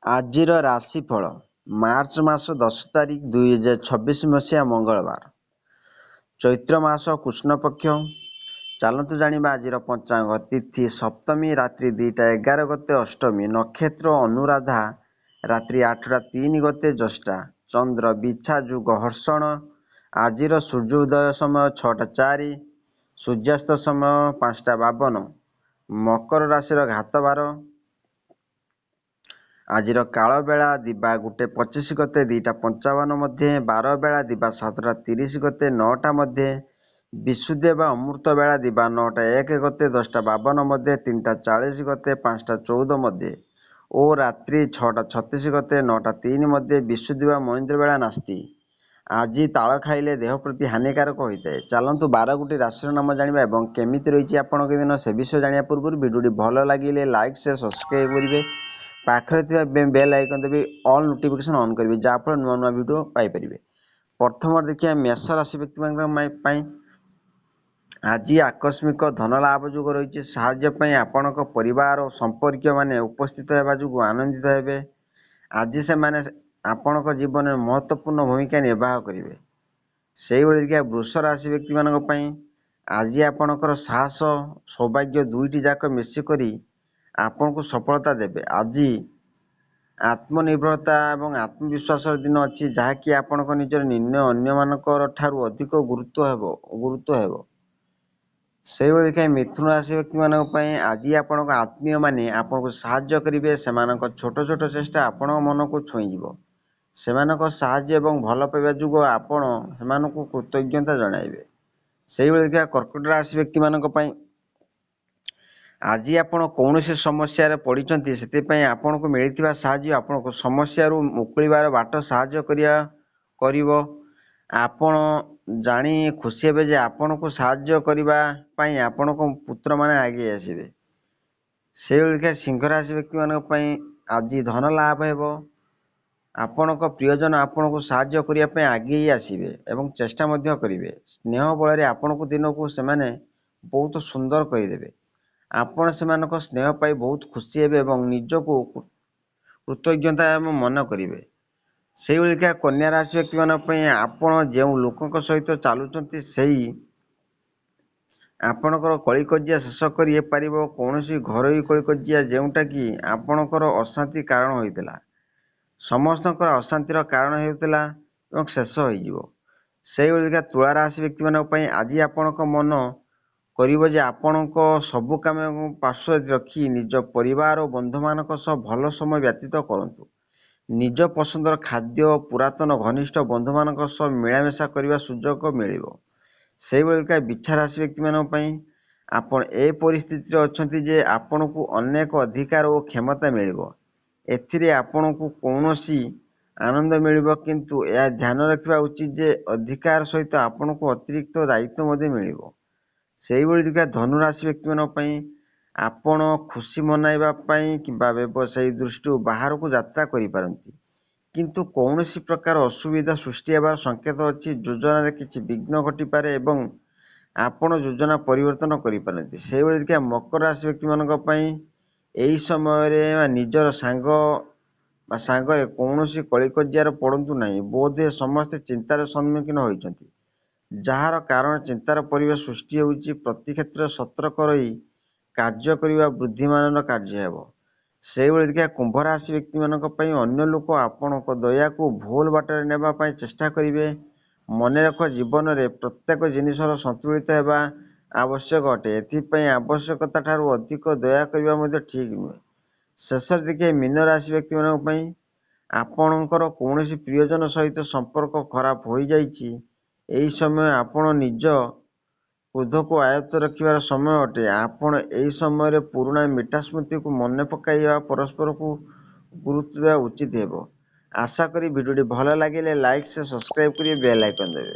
ଆଜିର ରାଶିଫଳ ମାର୍ଚ୍ଚ ମାସ 10 ତାରିଖ 2026 ମସିହା ମଙ୍ଗଳବାର, ଚୈତ୍ର ମାସ କୃଷ୍ଣପକ୍ଷ। ଚାଲନ୍ତୁ ଜାଣିବା ଆଜିର ପଞ୍ଚାଙ୍ଗ। ତିଥି ସପ୍ତମୀ ରାତ୍ରି 2ଟା 11 ଗତେ ଅଷ୍ଟମୀ, ନକ୍ଷତ୍ର ଅନୁରାଧା ରାତ୍ରି 8ଟା 3 ଗତେ ଜ୍ୟେଷ୍ଠା, ଚନ୍ଦ୍ର ବିଛା ଯୁଗ ହର୍ଷଣ। ଆଜିର ସୂର୍ଯ୍ୟୋଦୟ ସମୟ 6ଟା 4, ସୂର୍ଯ୍ୟାସ୍ତ ସମୟ 5ଟା 52। ମକର ରାଶିର ଘାତବାର। ଆଜିର କାଳବେଳା ଦିବା 1:25 ଗତେ 2ଟା 55 ମଧ୍ୟେ, ବାର ବେଳା ଦିବା 7ଟା 30 ଗତେ 9ଟା ମଧ୍ୟେ, ବିଶୁଦ୍ଧ ବା ଅମୃତ ବେଳା ଦିବା 9ଟା 1 ଗତେ 10ଟା 52 ମଧ୍ୟେ, 3ଟା 40 ଗତେ 5ଟା 14 ମଧ୍ୟେ ଓ ରାତ୍ରି 6ଟା 36 ଗତେ 9ଟା 3 ମଧ୍ୟେ। ବିଶୁଦ୍ଧ ବା ମହେନ୍ଦ୍ର ବେଳା ନାସ୍ତି। ଆଜି ତାଳ ଖାଇଲେ ଦେହ ପ୍ରତି ହାନିକାରକ ହୋଇଥାଏ। ଚାଲନ୍ତୁ 12ଗୋଟି ରାଶିର ନାମ ଜାଣିବା ଏବଂ କେମିତି ରହିଛି ଆପଣଙ୍କ ଦିନ ସେ ବିଷୟ ଜାଣିବା ପୂର୍ବରୁ ଭିଡ଼ିଓଟି ଭଲ ଲାଗିଲେ ଲାଇକ୍ ସେୟାର ସବସ୍କ୍ରାଇବ୍ କରିବେ। ପାଖରେ ଥିବା ବେଲ୍ ଆଇକନ୍ ଦେବେ, ଅଲ୍ ନୋଟିଫିକେସନ୍ ଅନ୍ କରିବେ, ଯାହାଫଳରେ ନୂଆ ନୂଆ ଭିଡ଼ିଓ ପାଇପାରିବେ। ପ୍ରଥମରେ ଦେଖିବା ମେଷ ରାଶି ବ୍ୟକ୍ତିମାନଙ୍କ ପାଇଁ। ଆଜି ଆକସ୍ମିକ ଧନ ଲାଭ ଯୋଗ ରହିଛି। ସାହାଯ୍ୟ ପାଇଁ ଆପଣଙ୍କ ପରିବାର ଓ ସମ୍ପର୍କୀୟ ମାନେ ଉପସ୍ଥିତ ହେବା ଯୋଗୁଁ ଆନନ୍ଦିତ ହେବେ। ଆଜି ସେମାନେ ଆପଣଙ୍କ ଜୀବନରେ ମହତ୍ତ୍ୱପୂର୍ଣ୍ଣ ଭୂମିକା ନିର୍ବାହ କରିବେ। ସେହିଭଳି ଦେଖିବା ବୃଷ ରାଶି ବ୍ୟକ୍ତିମାନଙ୍କ ପାଇଁ। ଆଜି ଆପଣଙ୍କର ସାହସ ସୌଭାଗ୍ୟ ଦୁଇଟି ଯାକ ମିଶିକରି ଆପଣଙ୍କୁ ସଫଳତା ଦେବେ। ଆଜି ଆତ୍ମନିର୍ଭରତା ଏବଂ ଆତ୍ମବିଶ୍ୱାସର ଦିନ ଅଛି, ଯାହାକି ଆପଣଙ୍କ ନିଜର ନିର୍ଣ୍ଣୟ ଅନ୍ୟମାନଙ୍କର ଠାରୁ ଅଧିକ ଗୁରୁତ୍ୱ ହେବ। ସେହିଭଳି ଦେଖିବା ମିଥୁନ ରାଶି ବ୍ୟକ୍ତିମାନଙ୍କ ପାଇଁ। ଆଜି ଆପଣଙ୍କ ଆତ୍ମୀୟମାନେ ଆପଣଙ୍କୁ ସାହାଯ୍ୟ କରିବେ। ସେମାନଙ୍କ ଛୋଟ ଛୋଟ ଚେଷ୍ଟା ଆପଣଙ୍କ ମନକୁ ଛୁଇଁଯିବ। ସେମାନଙ୍କ ସାହାଯ୍ୟ ଏବଂ ଭଲ ପାଇବା ଯୋଗୁଁ ଆପଣ ସେମାନଙ୍କୁ କୃତଜ୍ଞତା ଜଣାଇବେ। ସେହିଭଳି ଦେଖିବା କର୍କଟ ରାଶି ବ୍ୟକ୍ତିମାନଙ୍କ ପାଇଁ। ଆଜି ଆପଣ କୌଣସି ସମସ୍ୟାରେ ପଡ଼ିଛନ୍ତି, ସେଥିପାଇଁ ଆପଣଙ୍କୁ ମିଳିଥିବା ସାହାଯ୍ୟ ଆପଣଙ୍କୁ ସମସ୍ୟାରୁ ମୁକୁଳିବାର ବାଟ ସାହାଯ୍ୟ କରିବ। ଆପଣ ଜାଣି ଖୁସି ହେବେ ଯେ ଆପଣଙ୍କୁ ସାହାଯ୍ୟ କରିବା ପାଇଁ ଆପଣଙ୍କ ପୁତ୍ରମାନେ ଆଗେଇ ଆସିବେ। ସେହିଭଳି ଦେଖିବା ସିଂହ ରାଶି ବ୍ୟକ୍ତିମାନଙ୍କ ପାଇଁ। ଆଜି ଧନ ଲାଭ ହେବ। ଆପଣଙ୍କ ପ୍ରିୟଜନ ଆପଣଙ୍କୁ ସାହାଯ୍ୟ କରିବା ପାଇଁ ଆଗେଇ ଆସିବେ ଏବଂ ଚେଷ୍ଟା ମଧ୍ୟ କରିବେ। ସ୍ନେହ ବଳରେ ଆପଣଙ୍କ ଦିନକୁ ସେମାନେ ବହୁତ ସୁନ୍ଦର କରିଦେବେ। ଆପଣ ସେମାନଙ୍କ ସ୍ନେହ ପାଇ ବହୁତ ଖୁସି ହେବେ ଏବଂ ନିଜକୁ କୃତଜ୍ଞତା ମନେ କରିବେ। ସେହିଭଳି କନ୍ୟା ରାଶି ବ୍ୟକ୍ତିମାନଙ୍କ ପାଇଁ। ଆପଣ ଯେଉଁ ଲୋକଙ୍କ ସହିତ ଚାଲୁଛନ୍ତି ସେହି ଆପଣଙ୍କର କଳିକଜିଆ ଶେଷ କରିପାରିବ। କୌଣସି ଘରୋଇ କଳିକଜିଆ ଯେଉଁଟାକି ଆପଣଙ୍କର ଅଶାନ୍ତି କାରଣ ହୋଇଥିଲା, ସମସ୍ତଙ୍କର ଅଶାନ୍ତିର କାରଣ ହେଉଥିଲା ଏବଂ ଶେଷ ହୋଇଯିବ। ସେହିଭଳି ତୁଳା ରାଶି ବ୍ୟକ୍ତିମାନଙ୍କ ପାଇଁ। ଆଜି ଆପଣଙ୍କ ମନ କରିବ ଯେ ଆପଣଙ୍କ ସବୁ କାମକୁ ପାର୍ଶ୍ୱରେ ରଖି ନିଜ ପରିବାର ଓ ବନ୍ଧୁମାନଙ୍କ ସହ ଭଲ ସମୟ ବ୍ୟତୀତ କରନ୍ତୁ। ନିଜ ପସନ୍ଦର ଖାଦ୍ୟ, ପୁରାତନ ଘନିଷ୍ଠ ବନ୍ଧୁମାନଙ୍କ ସହ ମିଳାମିଶା କରିବା ସୁଯୋଗ ମିଳିବ। ସେହିଭଳି ବିଛା ରାଶି ବ୍ୟକ୍ତିମାନଙ୍କ ପାଇଁ। ଆପଣ ଏ ପରିସ୍ଥିତିରେ ଅଛନ୍ତି ଯେ ଆପଣଙ୍କୁ ଅନେକ ଅଧିକାର ଓ କ୍ଷମତା ମିଳିବ। ଏଥିରେ ଆପଣଙ୍କୁ କୌଣସି ଆନନ୍ଦ ମିଳିବ, କିନ୍ତୁ ଏହା ଧ୍ୟାନ ରଖିବା ଉଚିତ ଯେ ଅଧିକାର ସହିତ ଆପଣଙ୍କୁ ଅତିରିକ୍ତ ଦାୟିତ୍ୱ ମଧ୍ୟ ମିଳିବ। ସେହିଭଳି ଦେଖିବା ଧନୁ ରାଶି ବ୍ୟକ୍ତିମାନଙ୍କ ପାଇଁ। ଆପଣ ଖୁସି ମନାଇବା ପାଇଁ କିମ୍ବା ବ୍ୟବସାୟୀ ଦୃଷ୍ଟିରୁ ବାହାରକୁ ଯାତ୍ରା କରିପାରନ୍ତି, କିନ୍ତୁ କୌଣସି ପ୍ରକାର ଅସୁବିଧା ସୃଷ୍ଟି ହେବାର ସଂକେତ ଅଛି। ଯୋଜନାରେ କିଛି ବିଘ୍ନ ଘଟିପାରେ ଏବଂ ଆପଣ ଯୋଜନା ପରିବର୍ତ୍ତନ କରିପାରନ୍ତି। ସେହିଭଳି ଦେଖିବା ମକର ରାଶି ବ୍ୟକ୍ତିମାନଙ୍କ ପାଇଁ। ଏହି ସମୟରେ ନିଜର ସାଙ୍ଗରେ କୌଣସି କଳିକଜିଆରେ ପଡ଼ନ୍ତୁ ନାହିଁ। ବୋଧହୁଏ ସମସ୍ତେ ଚିନ୍ତାର ସମ୍ମୁଖୀନ ହୋଇଛନ୍ତି, ଯାହାର କାରଣ ଚିନ୍ତାର ପରିବେଶ ସୃଷ୍ଟି ହେଉଛି। ପ୍ରତି କ୍ଷେତ୍ରରେ ସତର୍କ ରହି କାର୍ଯ୍ୟ କରିବା ବୁଦ୍ଧିମାନର କାର୍ଯ୍ୟ ହେବ। ସେହିଭଳି ଦେଖିବା କୁମ୍ଭ ରାଶି ବ୍ୟକ୍ତିମାନଙ୍କ ପାଇଁ। ଅନ୍ୟ ଲୋକ ଆପଣଙ୍କ ଦୟାକୁ ଭୁଲ ବାଟରେ ନେବା ପାଇଁ ଚେଷ୍ଟା କରିବେ। ମନେ ରଖ, ଜୀବନରେ ପ୍ରତ୍ୟେକ ଜିନିଷର ସନ୍ତୁଳିତ ହେବା ଆବଶ୍ୟକ ଅଟେ। ଏଥିପାଇଁ ଆବଶ୍ୟକତା ଠାରୁ ଅଧିକ ଦୟା କରିବା ମଧ୍ୟ ଠିକ୍ ନୁହେଁ। ଶେଷରେ ଦେଖିବା ମୀନ ରାଶି ବ୍ୟକ୍ତିମାନଙ୍କ ପାଇଁ। ଆପଣଙ୍କର କୌଣସି ପ୍ରିୟଜନ ସହିତ ସମ୍ପର୍କ ଖରାପ ହୋଇଯାଇଛି। ଏହି ସମୟ ଆପଣ ନିଜ କ୍ରୋଧକୁ ଆୟତ୍ତ ରଖିବାର ସମୟ ଅଟେ। ଆପଣ ଏହି ସମୟରେ ପୁରୁଣା ମିଠା ସ୍ମୃତିକୁ ମନେ ପକାଇବା ପରସ୍ପରକୁ ଗୁରୁତ୍ୱ ଦେବା ଉଚିତ ହେବ। ଆଶା କରି ଭିଡ଼ିଓଟି ଭଲ ଲାଗିଲେ ଲାଇକ୍ ସେୟାର ସବସ୍କ୍ରାଇବ୍ କରି ବେଲ୍ ଆଇକନ୍ ଦେବେ।